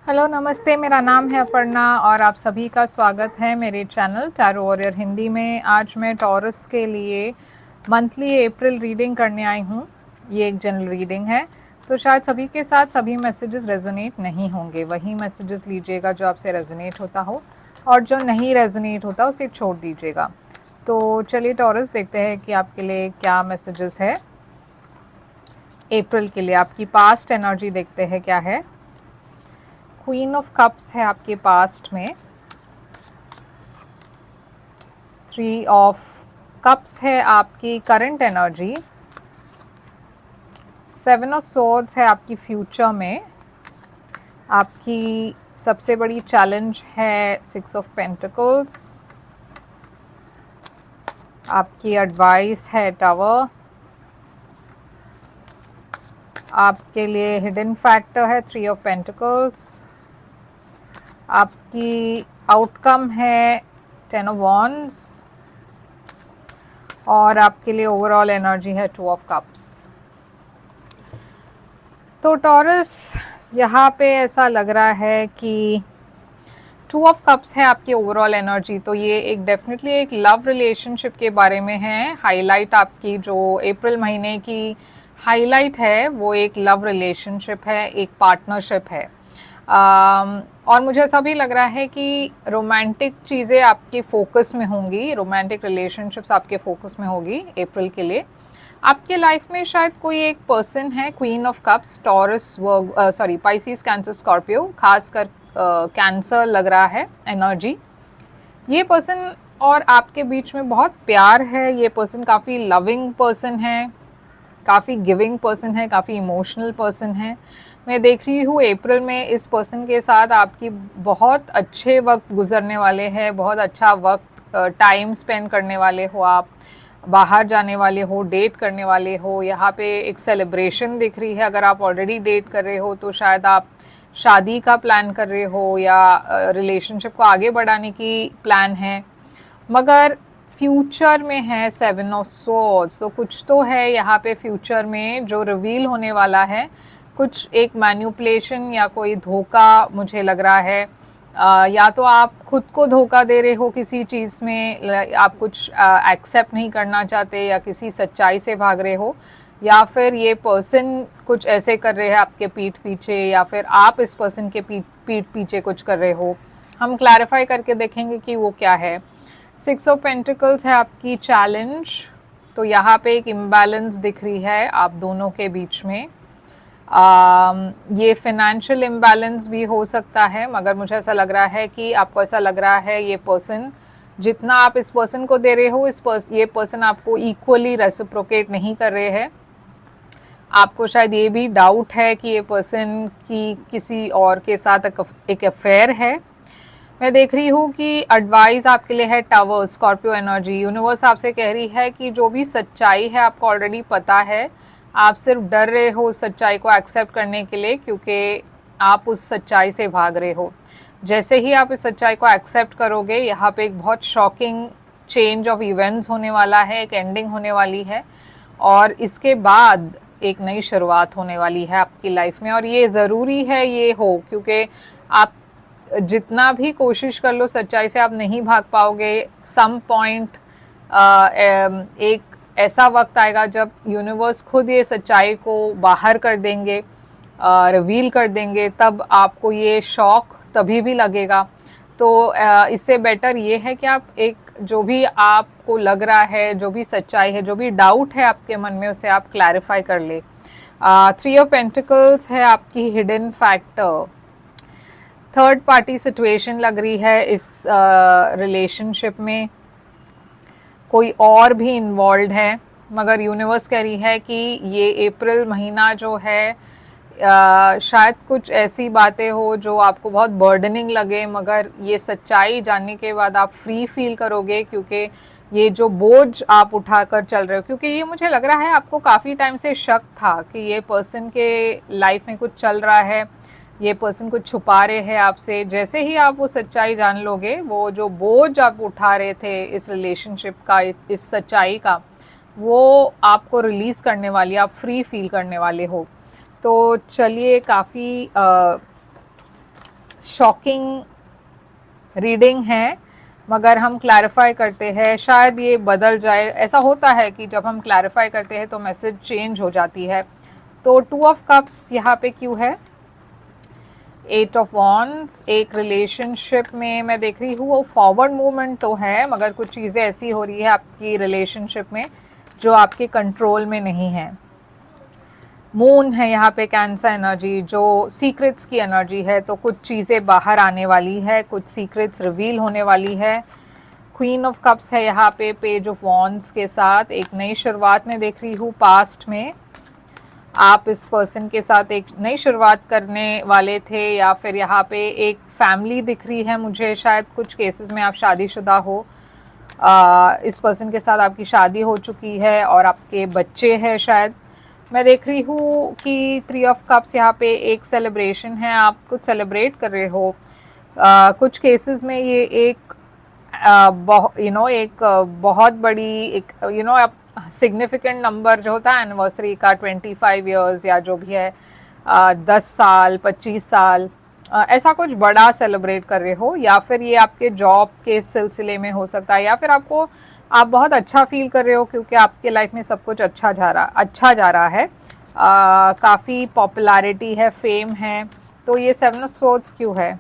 Hello नमस्ते, मेरा नाम है अपर्णा और आप सभी का स्वागत है मेरे चैनल टैरो वॉरियर हिंदी में। आज मैं टॉरस के लिए मंथली अप्रैल रीडिंग करने आई हूँ। ये एक जनरल रीडिंग है, तो शायद सभी के साथ सभी मैसेजेस रेजोनेट नहीं होंगे। वही मैसेजेस लीजिएगा जो आपसे रेजोनेट होता हो, और जो नहीं रेजोनेट होता उसे छोड़ दीजिएगा। तो चलिए टॉरस देखते हैं कि आपके लिए क्या मैसेजेस है अप्रैल के लिए। आपकी पास्ट एनर्जी देखते हैं क्या है। क्वीन ऑफ कप्स है आपके पास्ट में, थ्री ऑफ कप्स है आपकी current energy, seven of swords है आपकी फ्यूचर में। आपकी सबसे बड़ी चैलेंज है सिक्स ऑफ पेंटिकल्स। आपकी एडवाइस है टावर। आपके लिए हिडन फैक्टर है थ्री ऑफ पेंटिकल्स। आपकी आउटकम है टेन ऑफ वॉन्ड्स, और आपके लिए ओवरऑल एनर्जी है टू ऑफ कप्स। तो टॉरस यहाँ पे ऐसा लग रहा है कि टू ऑफ कप्स है आपकी ओवरऑल एनर्जी, तो ये एक डेफिनेटली एक लव रिलेशनशिप के बारे में है। हाईलाइट आपकी जो अप्रैल महीने की हाईलाइट है वो एक लव रिलेशनशिप है, एक पार्टनरशिप है। और मुझे ऐसा भी लग रहा है कि रोमांटिक चीज़ें आपके फोकस में होंगी, रोमांटिक रिलेशनशिप्स आपके फोकस में होगी अप्रैल के लिए। आपके लाइफ में शायद कोई एक पर्सन है, queen of cups, taurus, sorry Pisces, cancer, Scorpio, खासकर कैंसर लग रहा है एनर्जी। ये पर्सन और आपके बीच में बहुत प्यार है। ये पर्सन काफ़ी लविंग पर्सन है, काफ़ी गिविंग पर्सन है, काफ़ी इमोशनल पर्सन है। मैं देख रही हूँ अप्रैल में इस पर्सन के साथ आपकी बहुत अच्छे वक्त गुजरने वाले हैं, बहुत अच्छा वक्त टाइम स्पेंड करने वाले हो आप, बाहर जाने वाले हो, डेट करने वाले हो। यहाँ पे एक सेलिब्रेशन दिख रही है। अगर आप ऑलरेडी डेट कर रहे हो तो शायद आप शादी का प्लान कर रहे हो या रिलेशनशिप को आगे बढ़ाने की प्लान है, मगर फ्यूचर में है सेवन ऑफ स्वॉर्ड्स। तो कुछ तो है यहाँ पे फ्यूचर में जो रिवील होने वाला है, कुछ एक मैन्युपुलेशन या कोई धोखा मुझे लग रहा है। या तो आप खुद को धोखा दे रहे हो किसी चीज़ में, आप कुछ एक्सेप्ट नहीं करना चाहते या किसी सच्चाई से भाग रहे हो, या फिर ये पर्सन कुछ ऐसे कर रहे हैं आपके पीठ पीछे, या फिर आप इस पर्सन के पीठ पीछे कुछ कर रहे हो। हम क्लैरिफाई करके देखेंगे कि वो क्या है। सिक्स ऑफ पेंटिकल्स है आपकी चैलेंज, तो यहाँ पे एक इम्बैलेंस दिख रही है आप दोनों के बीच में। ये फाइनेंशियल इम्बैलेंस भी हो सकता है, मगर मुझे ऐसा लग रहा है कि आपको ऐसा लग रहा है ये पर्सन जितना आप इस पर्सन को दे रहे हो, ये पर्सन आपको इक्वली रेसिप्रोकेट नहीं कर रहे हैं। आपको शायद ये भी डाउट है कि ये पर्सन की किसी और के साथ एक अफेयर है। मैं देख रही हूँ कि एडवाइस आपके लिए है टावर, स्कॉर्पियो एनर्जी। यूनिवर्स आपसे कह रही है कि जो भी सच्चाई है आपको ऑलरेडी पता है, आप सिर्फ डर रहे हो उस सच्चाई को एक्सेप्ट करने के लिए, क्योंकि आप उस सच्चाई से भाग रहे हो। जैसे ही आप इस सच्चाई को एक्सेप्ट करोगे, यहाँ पे एक बहुत शॉकिंग चेंज ऑफ इवेंट्स होने वाला है, एक एंडिंग होने वाली है, और इसके बाद एक नई शुरुआत होने वाली है आपकी लाइफ में। और ये ज़रूरी है ये हो, क्योंकि आप जितना भी कोशिश कर लो सच्चाई से आप नहीं भाग पाओगे। सम पॉइंट एक ऐसा वक्त आएगा जब यूनिवर्स खुद ये सच्चाई को बाहर कर देंगे, रिवील कर देंगे, तब आपको ये शॉक तभी भी लगेगा। तो इससे बेटर ये है कि आप एक जो भी आपको लग रहा है, जो भी सच्चाई है, जो भी डाउट है आपके मन में, उसे आप क्लैरिफाई कर ले। थ्री ऑफ पेंटिकल्स है आपकी hidden factor. Third party situation लग रही है इस रिलेशनशिप में, कोई और भी इन्वॉल्व है, मगर यूनिवर्स कह रही है कि ये अप्रैल महीना जो है शायद कुछ ऐसी बातें हो जो आपको बहुत बर्डनिंग लगे, मगर ये सच्चाई जानने के बाद आप फ्री फील करोगे, क्योंकि ये जो बोझ आप उठाकर चल रहे हो, क्योंकि ये मुझे लग रहा है आपको काफ़ी टाइम से शक था कि ये पर्सन के लाइफ में कुछ चल रहा है, ये पर्सन कुछ छुपा रहे हैं आपसे। जैसे ही आप वो सच्चाई जान लोगे, वो जो बोझ आप उठा रहे थे इस रिलेशनशिप का, इस सच्चाई का, वो आपको रिलीज़ करने वाली, आप फ्री फील करने वाले हो। तो चलिए, काफ़ी शॉकिंग रीडिंग है, मगर हम क्लैरिफाई करते हैं शायद ये बदल जाए। ऐसा होता है कि जब हम क्लैरिफाई करते हैं तो मैसेज चेंज हो जाती है। तो 2 ऑफ कप्स यहाँ पे क्यों है? 8 ऑफ वॉन्ड्स, एक रिलेशनशिप में मैं देख रही हूँ वो फॉरवर्ड मूवमेंट तो है, मगर कुछ चीज़ें ऐसी हो रही है आपकी रिलेशनशिप में जो आपके कंट्रोल में नहीं है। मून है यहाँ पे, कैंसर एनर्जी, जो सीक्रेट्स की एनर्जी है, तो कुछ चीज़ें बाहर आने वाली है, कुछ सीक्रेट्स रिवील होने वाली है। क्वीन ऑफ कप्स है यहाँ पे पेज ऑफ वॉन्ड्स के साथ, एक नई शुरुआत में देख रही हूँ। पास्ट में आप इस पर्सन के साथ एक नई शुरुआत करने वाले थे, या फिर यहाँ पे एक फैमिली दिख रही है मुझे, शायद कुछ केसेस में आप शादीशुदा हो। इस पर्सन के साथ आपकी शादी हो चुकी है और आपके बच्चे हैं शायद। मैं देख रही हूँ कि 3 ऑफ कप्स यहाँ पे एक सेलिब्रेशन है, आप कुछ सेलिब्रेट कर रहे हो। कुछ केसेस में ये एक एक बहुत बड़ी एक सिग्निफिकेंट नंबर जो होता है एनिवर्सरी का, 25 इयर्स या जो भी है, 10 साल 25 साल, ऐसा कुछ बड़ा सेलिब्रेट कर रहे हो, या फिर ये आपके जॉब के सिलसिले में हो सकता है, या फिर आप बहुत अच्छा फील कर रहे हो क्योंकि आपके लाइफ में सब कुछ अच्छा जा रहा है। काफ़ी पॉपुलैरिटी है, फेम है। तो ये 7 ऑफ सोर्ड्स क्यों है?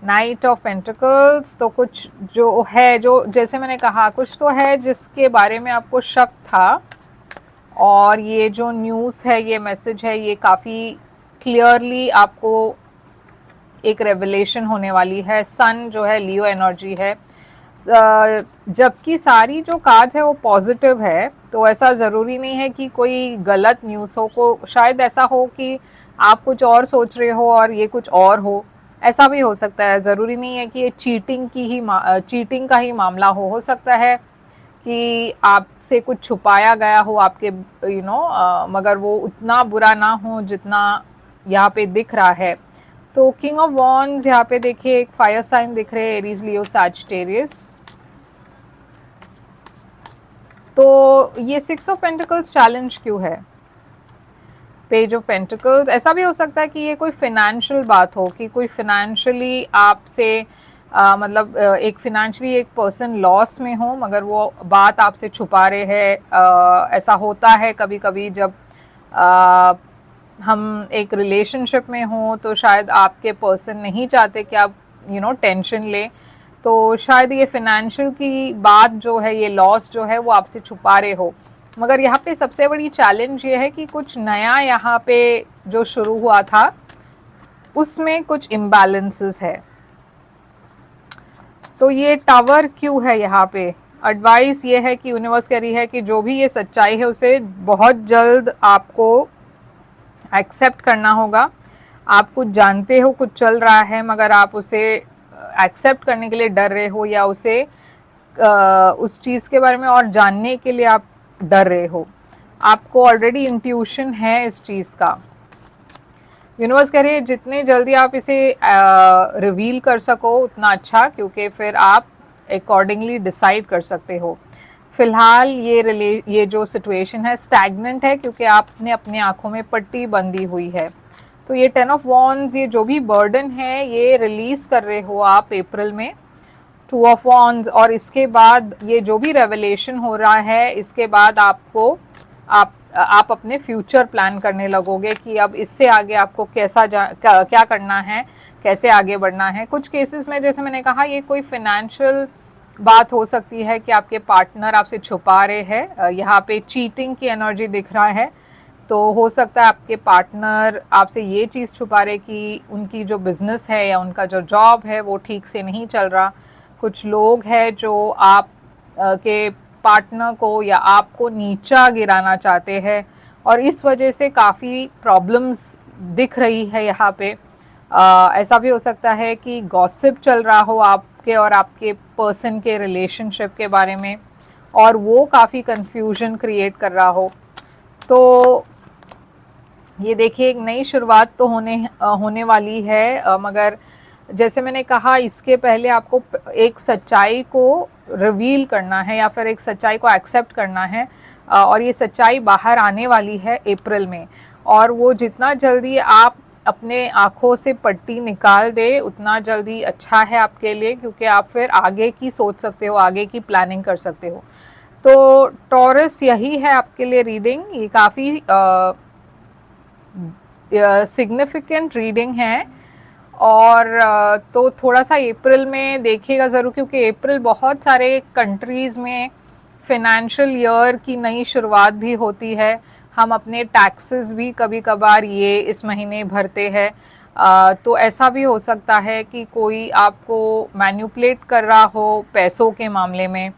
नाइट ऑफ पेंटिकल्स, तो कुछ जो है, जो जैसे मैंने कहा, कुछ तो है जिसके बारे में आपको शक था, और ये जो न्यूज़ है, ये मैसेज है, ये काफ़ी क्लियरली आपको एक रेवलेशन होने वाली है। सन जो है लियो एनर्जी है, जबकि सारी जो कार्ड्स है वो पॉजिटिव है, तो ऐसा ज़रूरी नहीं है कि कोई गलत न्यूज़ हो। को शायद ऐसा हो कि आप कुछ और सोच रहे हो और ये कुछ और हो, ऐसा भी हो सकता है। ज़रूरी नहीं है कि ये चीटिंग का ही मामला हो सकता है कि आपसे कुछ छुपाया गया हो आपके मगर वो उतना बुरा ना हो जितना यहाँ पे दिख रहा है। तो किंग ऑफ वॉन्ड्स यहाँ पे देखिए, एक फायर साइन दिख रहे हैं, एरीज, लियो, सैजिटेरियस। तो ये 6 ऑफ पेंटिकल्स चैलेंज क्यों है? पेज ऑफ पेंटिकल्स, ऐसा भी हो सकता है कि ये कोई फिनेंशियल बात हो, कि कोई फिनेंशियली आपसे मतलब एक फिनेंशियली एक पर्सन लॉस में हो, मगर वो बात आपसे छुपा रहे हैं। ऐसा होता है कभी कभी जब हम एक रिलेशनशिप में हों, तो शायद आपके पर्सन नहीं चाहते कि आप टेंशन लें, तो शायद ये फिनेंशियल की बात जो है, ये लॉस जो है, वो आपसे छुपा रहे हो। मगर यहाँ पे सबसे बड़ी चैलेंज ये है कि कुछ नया यहाँ पे जो शुरू हुआ था उसमें कुछ इम्बैलेंसेस है। तो ये टावर क्यों है यहाँ पे? एडवाइस ये है कि यूनिवर्स कह रही है कि जो भी ये सच्चाई है उसे बहुत जल्द आपको एक्सेप्ट करना होगा। आप कुछ जानते हो, कुछ चल रहा है, मगर आप उसे एक्सेप्ट करने के लिए डर रहे हो, या उस चीज़ के बारे में और जानने के लिए आप डर रहे हो। आपको ऑलरेडी इंट्यूशन है इस चीज़ का। यूनिवर्स कह रही है जितने जल्दी आप इसे रिवील कर सको उतना अच्छा, क्योंकि फिर आप अकॉर्डिंगली डिसाइड कर सकते हो। फिलहाल ये जो सिचुएशन है स्टैग्नेंट है, क्योंकि आपने अपनी आंखों में पट्टी बंधी हुई है। तो ये 10 ऑफ वॉन्ड्स, ये जो भी बर्डन है ये रिलीज कर रहे हो आप अप्रैल में। 2 ऑफ वॉन्ड्स, और इसके बाद ये जो भी रेवलेशन हो रहा है, इसके बाद आप अपने फ्यूचर प्लान करने लगोगे कि अब इससे आगे आपको क्या करना है, कैसे आगे बढ़ना है। कुछ केसेस में, जैसे मैंने कहा, ये कोई फिनेंशियल बात हो सकती है कि आपके पार्टनर आपसे छुपा रहे हैं। यहाँ पे चीटिंग की एनर्जी दिख रहा है, तो हो सकता है आपके पार्टनर आपसे ये चीज़ छुपा रहे कि उनकी जो बिज़नेस है या उनका जो जॉब है वो ठीक से नहीं चल रहा। कुछ लोग हैं जो आप के पार्टनर को या आपको नीचा गिराना चाहते हैं, और इस वजह से काफ़ी प्रॉब्लम्स दिख रही है यहाँ पे। ऐसा भी हो सकता है कि गॉसिप चल रहा हो आपके और आपके पर्सन के रिलेशनशिप के बारे में, और वो काफ़ी कंफ्यूजन क्रिएट कर रहा हो। तो ये देखिए, एक नई शुरुआत तो होने वाली है, मगर जैसे मैंने कहा, इसके पहले आपको एक सच्चाई को रिवील करना है या फिर एक सच्चाई को एक्सेप्ट करना है, और ये सच्चाई बाहर आने वाली है अप्रैल में। और वो जितना जल्दी आप अपने आँखों से पट्टी निकाल दे उतना जल्दी अच्छा है आपके लिए, क्योंकि आप फिर आगे की सोच सकते हो, आगे की प्लानिंग कर सकते हो। तो टॉरस यही है आपके लिए रीडिंग। ये काफ़ी सिग्निफिकेंट रीडिंग है। और तो थोड़ा सा अप्रैल में देखिएगा ज़रूर, क्योंकि अप्रैल बहुत सारे कंट्रीज़ में फिनेंशियल ईयर की नई शुरुआत भी होती है। हम अपने टैक्सेस भी कभी कभार ये इस महीने भरते हैं। तो ऐसा भी हो सकता है कि कोई आपको मैन्युपुलेट कर रहा हो पैसों के मामले में,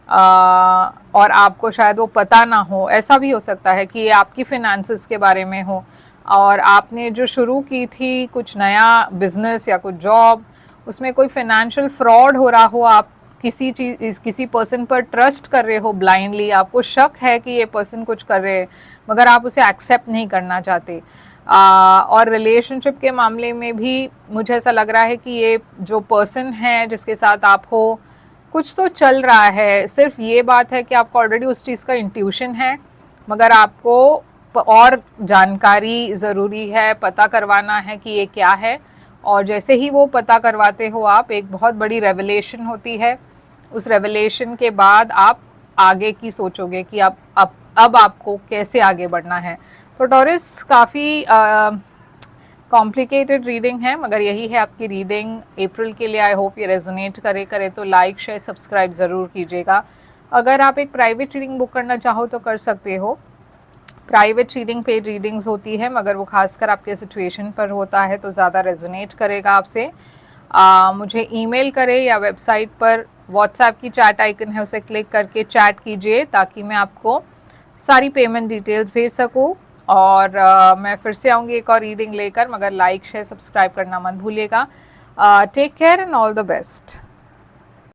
और आपको शायद वो पता ना हो। ऐसा भी हो सकता है कि ये आपकी फिनेंसेस के बारे में हो, और आपने जो शुरू की थी कुछ नया बिजनेस या कुछ जॉब, उसमें कोई फाइनेंशियल फ्रॉड हो रहा हो, आप किसी चीज़ किसी पर्सन पर ट्रस्ट कर रहे हो ब्लाइंडली, आपको शक है कि ये पर्सन कुछ कर रहे हैं मगर आप उसे एक्सेप्ट नहीं करना चाहते। और रिलेशनशिप के मामले में भी मुझे ऐसा लग रहा है कि ये जो पर्सन है जिसके साथ आप हो, कुछ तो चल रहा है। सिर्फ ये बात है कि आपको ऑलरेडी उस चीज़ का इंट्यूशन है, मगर आपको और जानकारी ज़रूरी है, पता करवाना है कि ये क्या है। और जैसे ही वो पता करवाते हो आप, एक बहुत बड़ी रेवलेशन होती है। उस रेवलेशन के बाद आप आगे की सोचोगे कि अब आपको कैसे आगे बढ़ना है। तो टॉरस काफ़ी कॉम्प्लिकेटेड रीडिंग है, मगर यही है आपकी रीडिंग अप्रैल के लिए। आई होप ये रेजोनेट करे तो लाइक शेयर सब्सक्राइब ज़रूर कीजिएगा। अगर आप एक प्राइवेट रीडिंग बुक करना चाहो तो कर सकते हो। प्राइवेट रीडिंग पेड रीडिंग्स होती है, मगर वो खासकर आपके सिचुएशन पर होता है तो ज़्यादा रेजोनेट करेगा आपसे। मुझे ईमेल करें या वेबसाइट पर व्हाट्सएप की चैट आइकन है उसे क्लिक करके चैट कीजिए, ताकि मैं आपको सारी पेमेंट डिटेल्स भेज सकूँ। और मैं फिर से आऊँगी एक और रीडिंग लेकर, मगर लाइक शेयर सब्सक्राइब करना मत भूलिएगा। Take care and all the best.